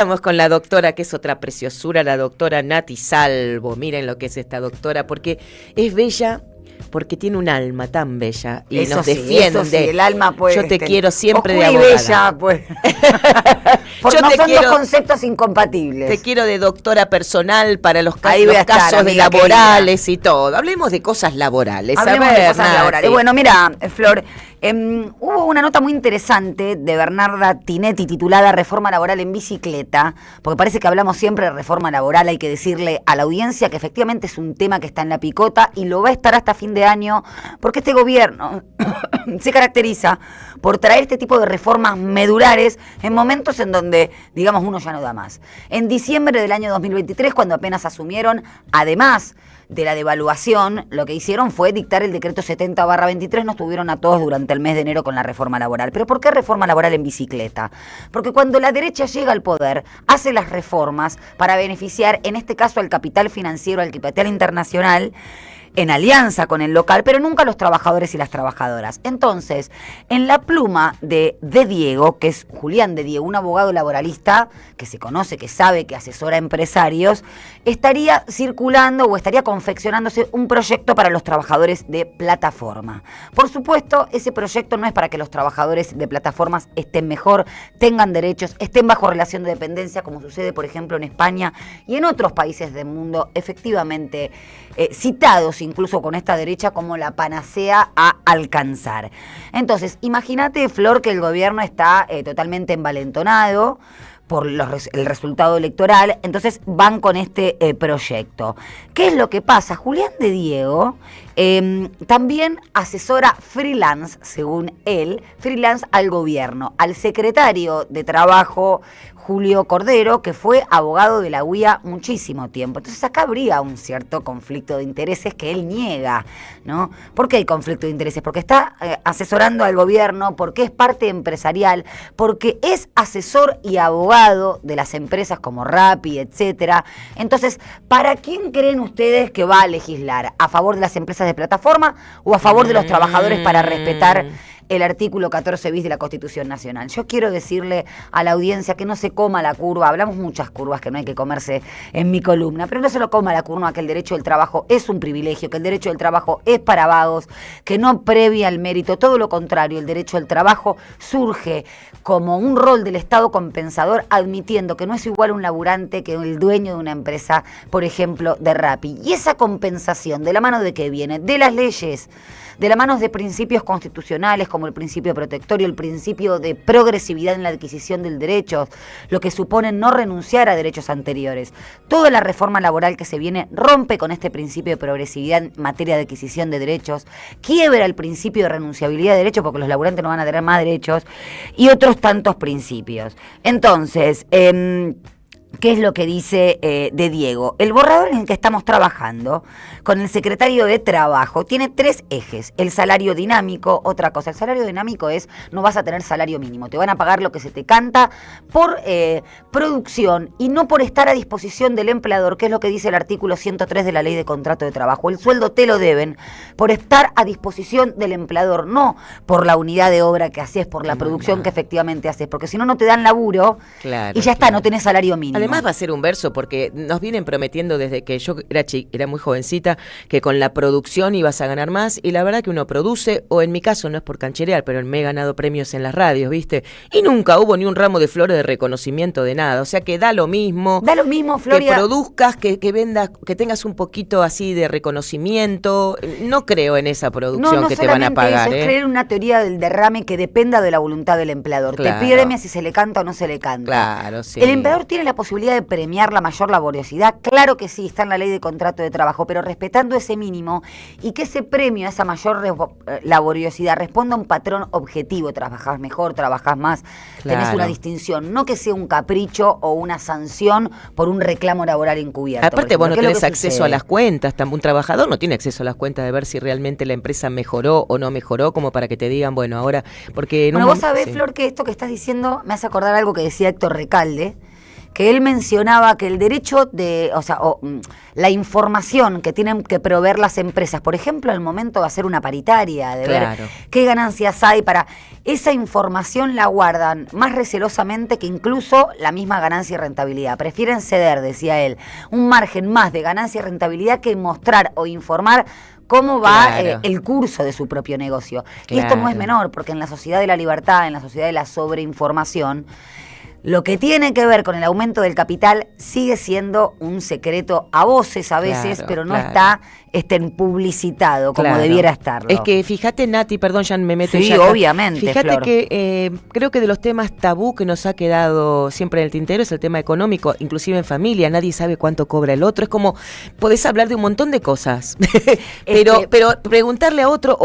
Estamos con la doctora, que es otra preciosura, la doctora Nati Salvo. Miren lo que es esta doctora, porque es bella, porque tiene un alma tan bella y eso nos sí, defiende. Eso sí, el alma puede. Yo te quiero siempre de y abogada. bella, pues. Porque Yo no te son quiero, dos conceptos incompatibles. Te quiero de doctora personal para los Ahí voy a estar, casos de amiga laborales y todo. Hablemos de cosas laborales. Hablemos a ver, de cosas Nati. laborales. Bueno, mira, Flor, hubo una nota muy interesante de Bernarda Tinetti titulada Reforma Laboral en Bicicleta, porque parece que hablamos siempre de reforma laboral. Hay que decirle a la audiencia que efectivamente es un tema que está en la picota y lo va a estar hasta fin de año, porque este gobierno se caracteriza por traer este tipo de reformas medulares en momentos en donde, digamos, uno ya no da más. En diciembre del año 2023, cuando apenas asumieron, además de la devaluación, lo que hicieron fue dictar el decreto 70/23, nos tuvieron a todos durante el mes de enero con la reforma laboral. ¿Pero por qué reforma laboral en bicicleta? Porque cuando la derecha llega al poder, hace las reformas para beneficiar, en este caso, al capital financiero, al capital internacional, en alianza con el local, pero nunca los trabajadores y las trabajadoras. Entonces, en la pluma de Diego, que es Julián de Diego, un abogado laboralista que se conoce, que sabe, que asesora a empresarios, estaría circulando o estaría confeccionándose un proyecto para los trabajadores de plataforma. Por supuesto, ese proyecto no es para que los trabajadores de plataformas estén mejor, tengan derechos, estén bajo relación de dependencia, como sucede, por ejemplo, en España y en otros países del mundo, efectivamente citados incluso con esta derecha como la panacea a alcanzar. Entonces, imagínate, Flor, que el gobierno está totalmente envalentonado por el resultado electoral, entonces van con este proyecto. ¿Qué es lo que pasa? Julián de Diego también asesora freelance, según él, freelance al gobierno, al secretario de Trabajo, Julio Cordero, que fue abogado de la UIA muchísimo tiempo. Entonces acá habría un cierto conflicto de intereses que él niega, ¿no? ¿Por qué hay conflicto de intereses? Porque está asesorando al gobierno, porque es parte empresarial, porque es asesor y abogado de las empresas como Rappi, etcétera. Entonces, ¿para quién creen ustedes que va a legislar? ¿A favor de las empresas de plataforma o a favor de los trabajadores para respetar el artículo 14 bis de la Constitución Nacional? Yo quiero decirle a la audiencia que no se coma la curva. Hablamos muchas curvas que no hay que comerse en mi columna, pero no se lo coma la curva, que el derecho del trabajo es un privilegio, que el derecho del trabajo es para vagos, que no previa al mérito. Todo lo contrario, el derecho del trabajo surge como un rol del Estado compensador, admitiendo que no es igual un laburante que el dueño de una empresa, por ejemplo, de Rappi. Y esa compensación, ¿de la mano de qué viene? De las leyes, de la mano de principios constitucionales como el principio protectorio, el principio de progresividad en la adquisición del derecho, lo que supone no renunciar a derechos anteriores. Toda la reforma laboral que se viene rompe con este principio de progresividad en materia de adquisición de derechos, quiebra el principio de renunciabilidad de derechos porque los laburantes no van a tener más derechos y otros tantos principios. Entonces, ¿qué es lo que dice de Diego? El borrador en el que estamos trabajando con el secretario de Trabajo tiene 3 ejes. El salario dinámico, otra cosa. El salario dinámico es, no vas a tener salario mínimo. Te van a pagar lo que se te canta por producción y no por estar a disposición del empleador, que es lo que dice el artículo 103 de la Ley de Contrato de Trabajo. El sueldo te lo deben por estar a disposición del empleador, no por la unidad de obra que haces, por la producción que efectivamente haces. Porque si no, no te dan laburo y ya está, no tenés salario mínimo. Además va a ser un verso porque nos vienen prometiendo desde que yo era muy jovencita que con la producción ibas a ganar más y la verdad que uno produce, o en mi caso no es por cancherear, pero me he ganado premios en las radios, ¿viste? Y nunca hubo ni un ramo de flores de reconocimiento de nada, o sea que da lo mismo. Da lo mismo, Floria. Que produzcas, que vendas, que tengas un poquito así de reconocimiento. No creo en esa producción que te van a pagar. Eso es creer una teoría del derrame que dependa de la voluntad del empleador. Claro. Te premia si se le canta o no se le canta. Claro, sí. El empleador tiene la posibilidad de premiar la mayor laboriosidad, claro que sí, está en la Ley de Contrato de Trabajo, pero respetando ese mínimo y que ese premio a esa mayor laboriosidad responda a un patrón objetivo. Trabajás mejor, trabajás más, Claro. tenés una distinción, no que sea un capricho o una sanción por un reclamo laboral encubierto. Aparte vos no ¿Qué es lo tenés que acceso sucede? a las cuentas, un trabajador no tiene acceso a las cuentas de ver si realmente la empresa mejoró o no mejoró, como para que te digan, bueno, ahora, porque... Bueno, vos sabés, Flor, que esto que estás diciendo me hace acordar algo que decía Héctor Recalde, que él mencionaba que el derecho la información que tienen que proveer las empresas, por ejemplo, al momento de hacer una paritaria, de ver qué ganancias hay esa información la guardan más recelosamente que incluso la misma ganancia y rentabilidad. Prefieren ceder, decía él, un margen más de ganancia y rentabilidad que mostrar o informar cómo va el curso de su propio negocio. Y esto no es menor, porque en la sociedad de la libertad, en la sociedad de la sobreinformación, lo que tiene que ver con el aumento del capital sigue siendo un secreto a voces a veces, pero no está publicitado como debiera estarlo. Es que fíjate, Nati, perdón, ya me meto Sí, obviamente, fíjate, Flor. que creo que de los temas tabú que nos ha quedado siempre en el tintero es el tema económico, inclusive en familia, nadie sabe cuánto cobra el otro. Es como, podés hablar de un montón de cosas, pero preguntarle a otro,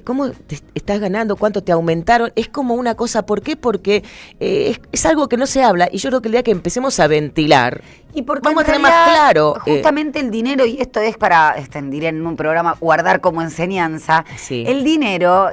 ¿cómo te estás ganando? ¿Cuánto te aumentaron? Es como una cosa, ¿por qué? Porque es algo que no se habla, y yo creo que el día que empecemos a ventilar, y porque vamos a tener más claro. Justamente el dinero, y esto es para, diría en un programa, guardar como enseñanza, el dinero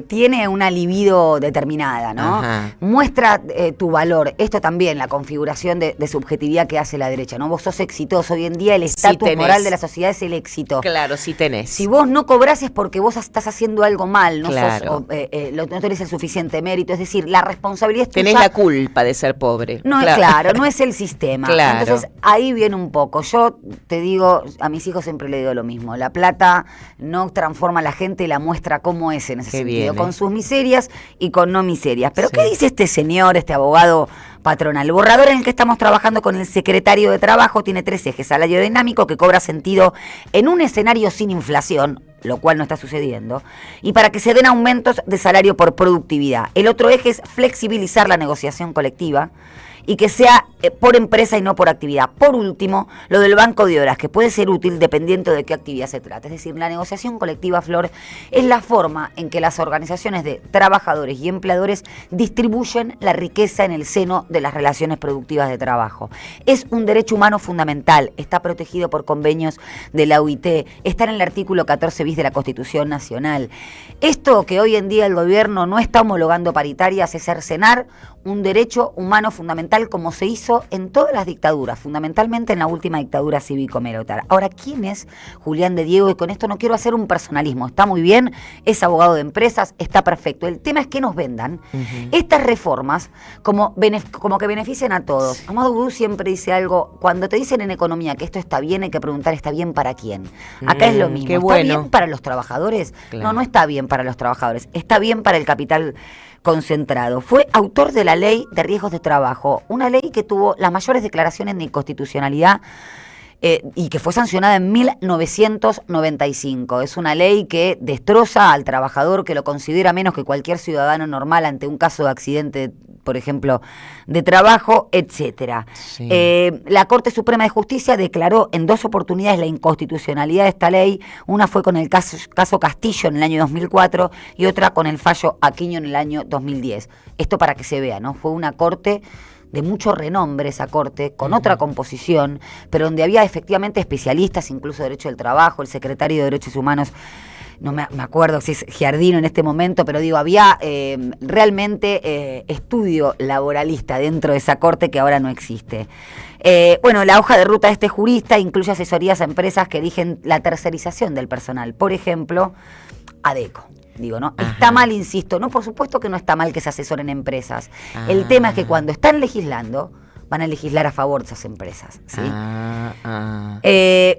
tiene una libido determinada, ¿no? Ajá. Muestra tu valor. Esto también, la configuración de subjetividad que hace la derecha, ¿no? Vos sos exitoso. Hoy en día el estatus moral de la sociedad es el éxito. Claro, sí tenés. Si vos no cobrás es porque vos estás haciendo algo mal, no claro. no tenés el suficiente mérito. Es decir, la responsabilidad es tuya. Tenés la culpa de ser pobre. No, claro, no es el sistema. Claro. Entonces, ahí viene un poco. Yo te digo, a mis hijos siempre le digo lo mismo. La plata no transforma a la gente, la muestra cómo es en ese sentido, con sus miserias y con no miserias. Pero ¿qué dice este señor, este abogado patronal? El borrador en el que estamos trabajando con el secretario de Trabajo tiene 3 ejes. Salario dinámico, que cobra sentido en un escenario sin inflación, lo cual no está sucediendo, y para que se den aumentos de salario por productividad. El otro eje es flexibilizar la negociación colectiva y que sea por empresa y no por actividad. Por último, lo del banco de horas, que puede ser útil dependiendo de qué actividad se trate. Es decir, la negociación colectiva, Flor, es la forma en que las organizaciones de trabajadores y empleadores distribuyen la riqueza en el seno de las relaciones productivas de trabajo. Es un derecho humano fundamental, está protegido por convenios de la OIT, está en el artículo 14 bis de la Constitución Nacional. Esto que hoy en día el gobierno no está homologando paritarias es cercenar un derecho humano fundamental, como se hizo en todas las dictaduras, fundamentalmente en la última dictadura cívico-militar. Ahora, ¿quién es Julián de Diego? Y con esto no quiero hacer un personalismo, está muy bien, es abogado de empresas, está perfecto. El tema es que nos vendan estas reformas como que beneficien a todos. Amadou Boudou siempre dice algo, cuando te dicen en economía que esto está bien, hay que preguntar, ¿está bien para quién? Acá es lo mismo, ¿está bueno. bien para los trabajadores? Claro. No está bien para los trabajadores, está bien para el capital concentrado. Fue autor de la Ley de Riesgos de Trabajo, una ley que tuvo las mayores declaraciones de inconstitucionalidad y que fue sancionada en 1995. Es una ley que destroza al trabajador, que lo considera menos que cualquier ciudadano normal ante un caso de accidente, por ejemplo, de trabajo, etcétera. Sí. La Corte Suprema de Justicia declaró en 2 oportunidades la inconstitucionalidad de esta ley. Una fue con el caso Castillo en el año 2004 y otra con el fallo Aquino en el año 2010. Esto para que se vea, ¿no? Fue una corte de mucho renombre, esa corte, con otra composición, pero donde había efectivamente especialistas, incluso de Derecho del Trabajo, el secretario de Derechos Humanos, no me acuerdo si es Giardino en este momento, pero digo, había realmente estudio laboralista dentro de esa corte que ahora no existe. Bueno, la hoja de ruta de este jurista incluye asesorías a empresas que eligen la tercerización del personal. Por ejemplo, ADECO. Digo, ¿no? Ajá. Está mal, insisto. No, por supuesto que no está mal que se asesoren empresas. El tema es que cuando están legislando, van a legislar a favor de esas empresas, ¿sí?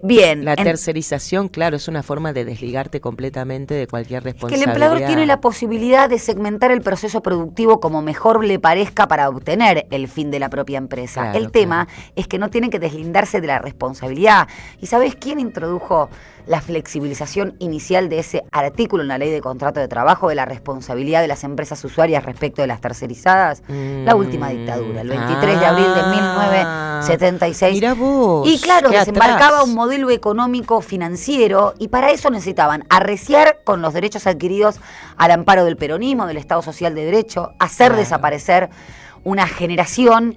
Bien. La tercerización, claro, es una forma de desligarte completamente de cualquier Que responsabilidad. el empleador tiene la posibilidad de segmentar el proceso productivo como mejor le parezca para obtener el fin de la propia empresa. Claro, el tema es que no tienen que deslindarse de la responsabilidad. ¿Y sabés quién introdujo la flexibilización inicial de ese artículo en la Ley de Contrato de Trabajo de la responsabilidad de las empresas usuarias respecto de las tercerizadas? La última dictadura, el 23 de abril de 1976. Mirá vos. Y claro, qué desembarcaba atrás. un modelo económico financiero y para eso necesitaban arreciar con los derechos adquiridos al amparo del peronismo, del Estado Social de Derecho, hacer desaparecer una generación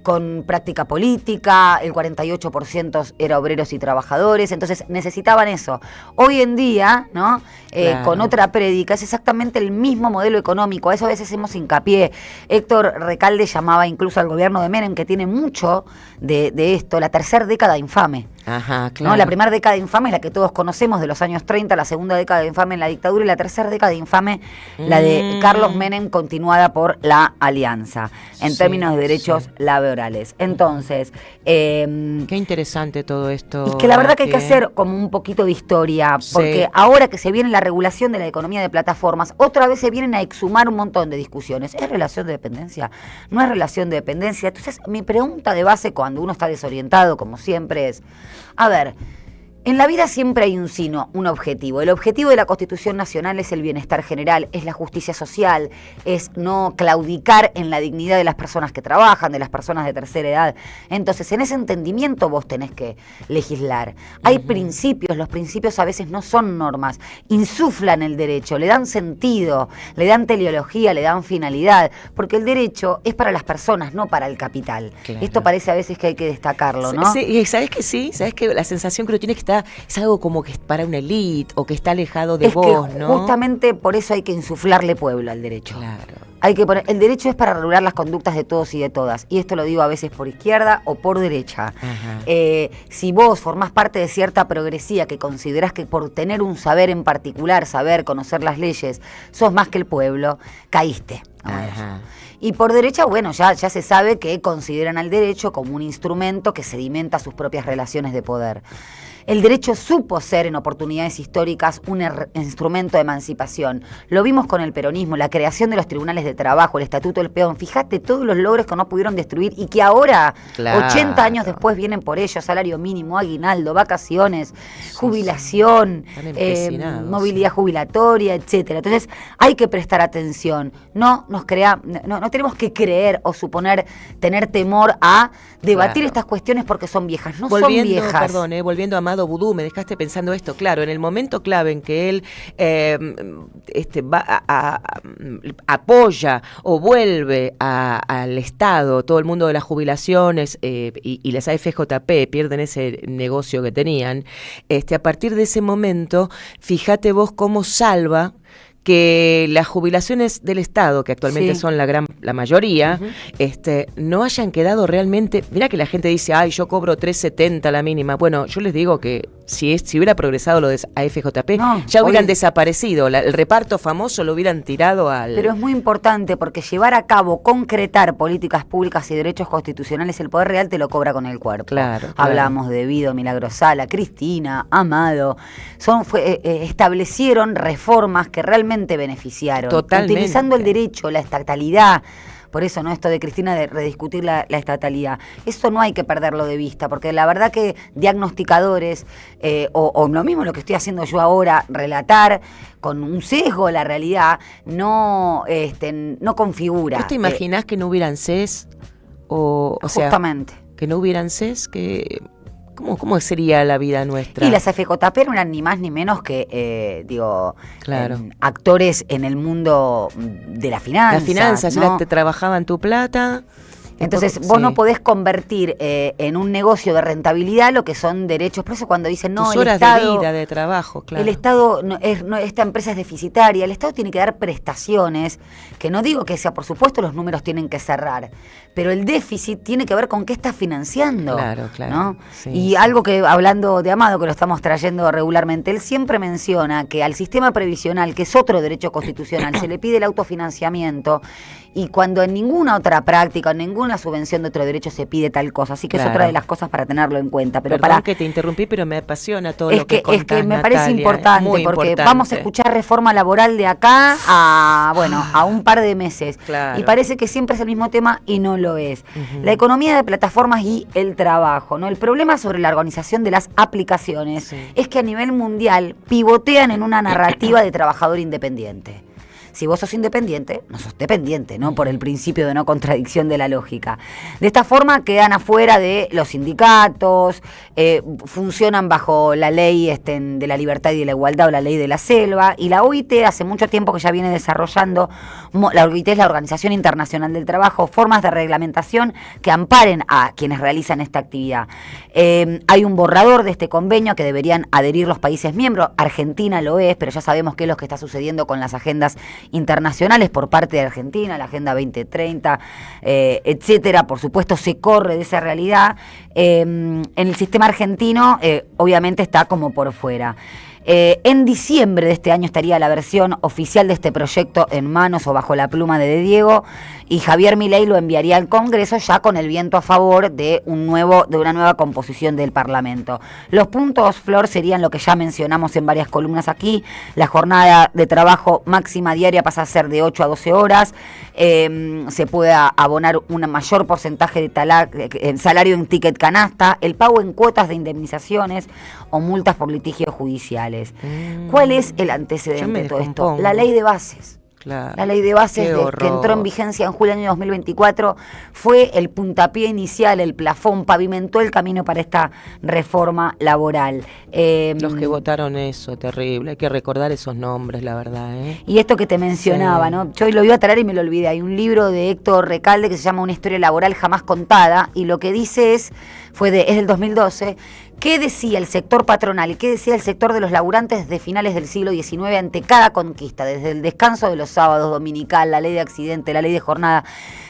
con práctica política, el 48% era obreros y trabajadores, entonces necesitaban eso. Hoy en día, ¿no? Claro. Con otra prédica, es exactamente el mismo modelo económico, a eso a veces hacemos hincapié. Héctor Recalde llamaba incluso al gobierno de Menem, que tiene mucho de esto, la tercera década infame. Ajá, claro. ¿No? La primera década infame es la que todos conocemos de los años 30, la segunda década infame en la dictadura y la tercera década infame, la de Carlos Menem, continuada por la Alianza, en términos de derechos laborales. Entonces, qué interesante todo esto. y que la verdad que hay que hacer como un poquito de historia, porque ahora que se viene la regulación de la economía de plataformas, otra vez se vienen a exhumar un montón de discusiones. ¿Es relación de dependencia? ¿No es relación de dependencia? Entonces, mi pregunta de base cuando uno está desorientado, como siempre, es, a ver, en la vida siempre hay un objetivo. El objetivo de la Constitución Nacional es el bienestar general, es la justicia social, es no claudicar en la dignidad de las personas que trabajan, de las personas de tercera edad. Entonces, en ese entendimiento vos tenés que legislar. Hay principios, los principios a veces no son normas, insuflan el derecho, le dan sentido, le dan teleología, le dan finalidad, porque el derecho es para las personas, no para el capital. Claro. Esto parece a veces que hay que destacarlo, ¿no? Sí, ¿sabes que sí? ¿Sabes que la sensación que uno tiene es que es algo como que es para una élite o que está alejado de vos, que ¿no? Justamente por eso hay que insuflarle pueblo al derecho. Claro. Hay que poner, el derecho es para regular las conductas de todos y de todas. Y esto lo digo a veces por izquierda o por derecha. Si vos formás parte de cierta progresía que considerás que por tener un saber en particular, saber, conocer las leyes, sos más que el pueblo, caíste. Y por derecha, bueno, ya se sabe que consideran al derecho como un instrumento que sedimenta sus propias relaciones de poder. El derecho supo ser en oportunidades históricas un instrumento de emancipación. Lo vimos con el peronismo, la creación de los tribunales de trabajo, el estatuto del peón. Fíjate todos los logros que no pudieron destruir y que ahora, 80 años después, vienen por ellos: salario mínimo, aguinaldo, vacaciones, jubilación, movilidad jubilatoria, etcétera. Entonces, hay que prestar atención. No tenemos que creer o suponer, tener temor a debatir estas cuestiones porque son viejas. No son viejas. Volviendo a Amado Vudú, me dejaste pensando esto, claro, en el momento clave en que él apoya o vuelve al Estado, todo el mundo de las jubilaciones y las AFJP pierden ese negocio que tenían, a partir de ese momento, fíjate vos cómo salva que las jubilaciones del Estado, que actualmente son la mayoría, no hayan quedado realmente. Mirá que la gente dice, ay, yo cobro 3.70 la mínima. Bueno, yo les digo que si hubiera progresado lo de AFJP, ya hubieran desaparecido. El reparto famoso lo hubieran tirado al... Pero es muy importante porque llevar a cabo, concretar políticas públicas y derechos constitucionales, el poder real te lo cobra con el cuerpo. Claro. Hablamos de Vido, Milagrosala, Cristina, Amado. Establecieron reformas que realmente beneficiaron. Totalmente. Utilizando el derecho, la estatalidad. Por eso, ¿no? Esto de Cristina de rediscutir la estatalidad. Eso no hay que perderlo de vista, porque la verdad que diagnosticadores, o lo mismo lo que estoy haciendo yo ahora, relatar con un sesgo la realidad, no configura. ¿Vos te imaginás que no hubieran CES? Justamente. Que no hubieran CES, que... ¿Cómo sería la vida nuestra? Y las AFJP no eran ni más ni menos que, actores en el mundo de la finanza. Las finanzas, ¿no? te trabajaban tu plata. Entonces vos no podés convertir en un negocio de rentabilidad lo que son derechos. Por eso cuando dicen, no, tus el horas Estado... de vida, de trabajo, claro. El Estado, esta empresa es deficitaria, el Estado tiene que dar prestaciones, que no digo que sea, por supuesto los números tienen que cerrar, pero el déficit tiene que ver con qué está financiando. Claro. ¿no? Sí, algo que, hablando de Amado, que lo estamos trayendo regularmente, él siempre menciona que al sistema previsional, que es otro derecho constitucional, se le pide el autofinanciamiento, y cuando en ninguna otra práctica, en ninguna subvención de otro derecho se pide tal cosa. Así que es otra de las cosas para tenerlo en cuenta. Pero Perdón que te interrumpí, pero me apasiona todo lo que contás, Es que me Natalia, parece importante, porque importante. Vamos a escuchar reforma laboral de acá a un par de meses. Claro. Y parece que siempre es el mismo tema y no lo es. La economía de plataformas y el trabajo, ¿no? El problema sobre la organización de las aplicaciones es que a nivel mundial pivotean en una narrativa de trabajador independiente. Si vos sos independiente, no sos dependiente, ¿no? Por el principio de no contradicción de la lógica. De esta forma quedan afuera de los sindicatos, funcionan bajo la ley de la libertad y de la igualdad o la ley de la selva, y la OIT hace mucho tiempo que ya viene desarrollando, la OIT es la Organización Internacional del Trabajo, formas de reglamentación que amparen a quienes realizan esta actividad. Hay un borrador de este convenio que deberían adherir los países miembros. Argentina lo es, pero ya sabemos qué es lo que está sucediendo con las agendas internacionales por parte de Argentina, la Agenda 2030, etcétera. Por supuesto, se corre de esa realidad. En el sistema argentino, obviamente, está como por fuera. En diciembre de este año estaría la versión oficial de este proyecto en manos o bajo la pluma de Diego, y Javier Milei lo enviaría al Congreso ya con el viento a favor de una nueva composición del Parlamento. Los puntos, Flor, serían lo que ya mencionamos en varias columnas aquí. La jornada de trabajo máxima diaria pasa a ser de 8 a 12 horas. Se puede abonar un mayor porcentaje de salario en ticket canasta, el pago en cuotas de indemnizaciones o multas por litigios judiciales. ¿Cuál es el antecedente de todo esto? La ley de bases. Claro. La ley de bases que entró en vigencia en julio del año 2024 fue el puntapié inicial, el plafón, pavimentó el camino para esta reforma laboral. Los que votaron eso, terrible. Hay que recordar esos nombres, la verdad. Y esto que te mencionaba, sí, ¿no? Yo lo iba a traer y me lo olvidé. Hay un libro de Héctor Recalde que se llama Una historia laboral jamás contada, y lo que dice es del 2012. ¿Qué decía el sector patronal y qué decía el sector de los laburantes de finales del siglo XIX ante cada conquista? Desde el descanso de los sábados, dominical, la ley de accidente, la ley de jornada.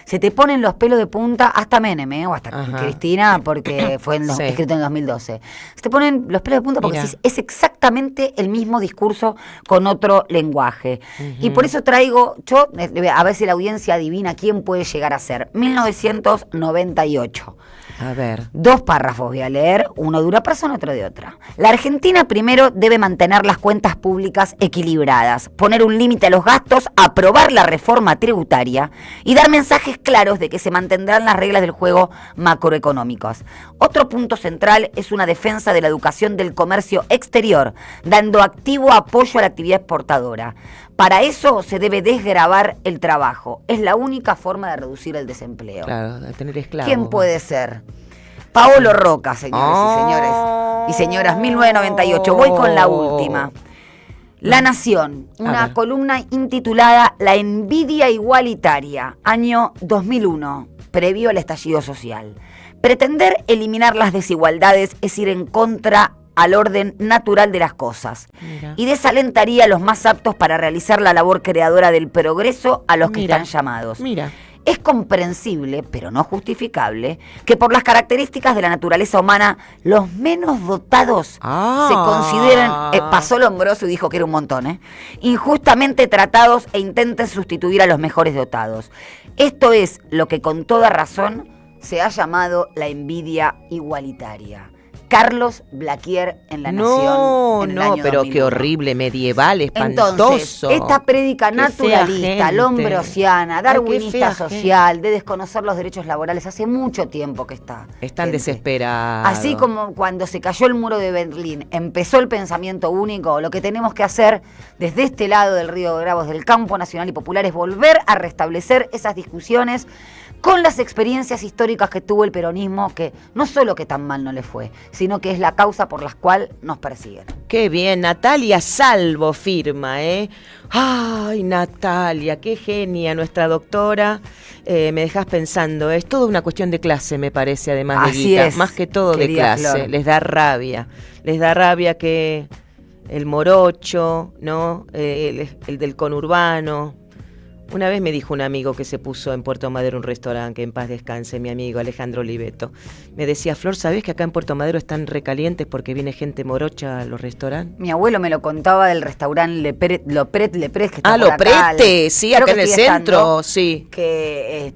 Se te ponen los pelos de punta hasta Menem, o hasta Cristina, porque fue escrito en el 2012. Se te ponen los pelos de punta porque es exactamente el mismo discurso con otro lenguaje. Y por eso traigo, a ver si la audiencia adivina quién puede llegar a ser. 1998. A ver. 2 párrafos voy a leer, uno de una persona, otro de otra. La Argentina primero debe mantener las cuentas públicas equilibradas, poner un límite a los gastos, aprobar la reforma tributaria y dar mensajes claros de que se mantendrán las reglas del juego macroeconómicas. Otro punto central es una defensa de la educación del comercio exterior, dando activo apoyo a la actividad exportadora. Para eso se debe desgravar el trabajo. Es la única forma de reducir el desempleo. Claro, de tener esclavos. ¿Quién puede ser? Paolo Roca, señores y señores. Y señoras, 1998. Voy con la última. La Nación, una columna intitulada La envidia igualitaria, año 2001, previo al estallido social. Pretender eliminar las desigualdades es ir en contra al orden natural de las cosas. Mira. Y desalentaría a los más aptos para realizar la labor creadora del progreso a los que están llamados. Mira. Es comprensible, pero no justificable, que por las características de la naturaleza humana, los menos dotados se consideren, pasó Lombroso y dijo que era un montón, injustamente tratados e intenten sustituir a los mejores dotados. Esto es lo que con toda razón se ha llamado la envidia igualitaria. Carlos Blaquier en La Nación en el año pero 2001. Qué horrible, medieval, espantoso. Entonces, esta prédica naturalista, lombrosiana, darwinista social, de desconocer los derechos laborales, hace mucho tiempo que está. Están desesperados. Así como cuando se cayó el muro de Berlín, empezó el pensamiento único, lo que tenemos que hacer desde este lado del río de Gravos, del campo nacional y popular, es volver a restablecer esas discusiones con las experiencias históricas que tuvo el peronismo, que no solo que tan mal no le fue, sino que es la causa por la cual nos persiguen. Qué bien, Natalia Salvo firma, Ay, Natalia, qué genia nuestra doctora. Me dejás pensando, es toda una cuestión de clase, me parece, además de guita. Más que todo de clase, Flor. Les da rabia que el morocho, ¿no? El del conurbano. Una vez me dijo un amigo que se puso en Puerto Madero un restaurante, que en paz descanse, mi amigo Alejandro Oliveto. Me decía, Flor, ¿sabés que acá en Puerto Madero están recalientes porque viene gente morocha a los restaurantes? Mi abuelo me lo contaba del restaurante Lopret, que está por Loprete, sí, acá en el centro, sí. Que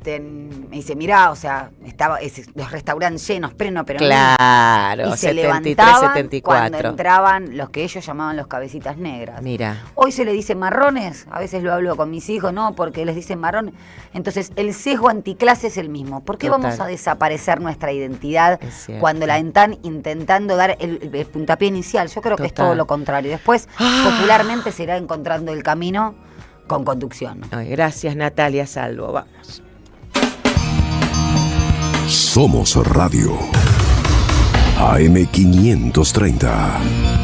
me dice, mirá, o sea, los restaurantes llenos, pero claro, y se 73, levantaban 74. Cuando entraban los que ellos llamaban los cabecitas negras. Mira. Hoy se le dice marrones, a veces lo hablo con mis hijos, no, porque les dicen marrón. Entonces el sesgo anticlase es el mismo. ¿Por qué vamos a desaparecer nuestra identidad cuando la están intentando dar el puntapié inicial? Yo creo que es todo lo contrario. Después popularmente se irá encontrando el camino con conducción. Ay, gracias, Natalia Salvo. Vamos. Somos Radio AM 530.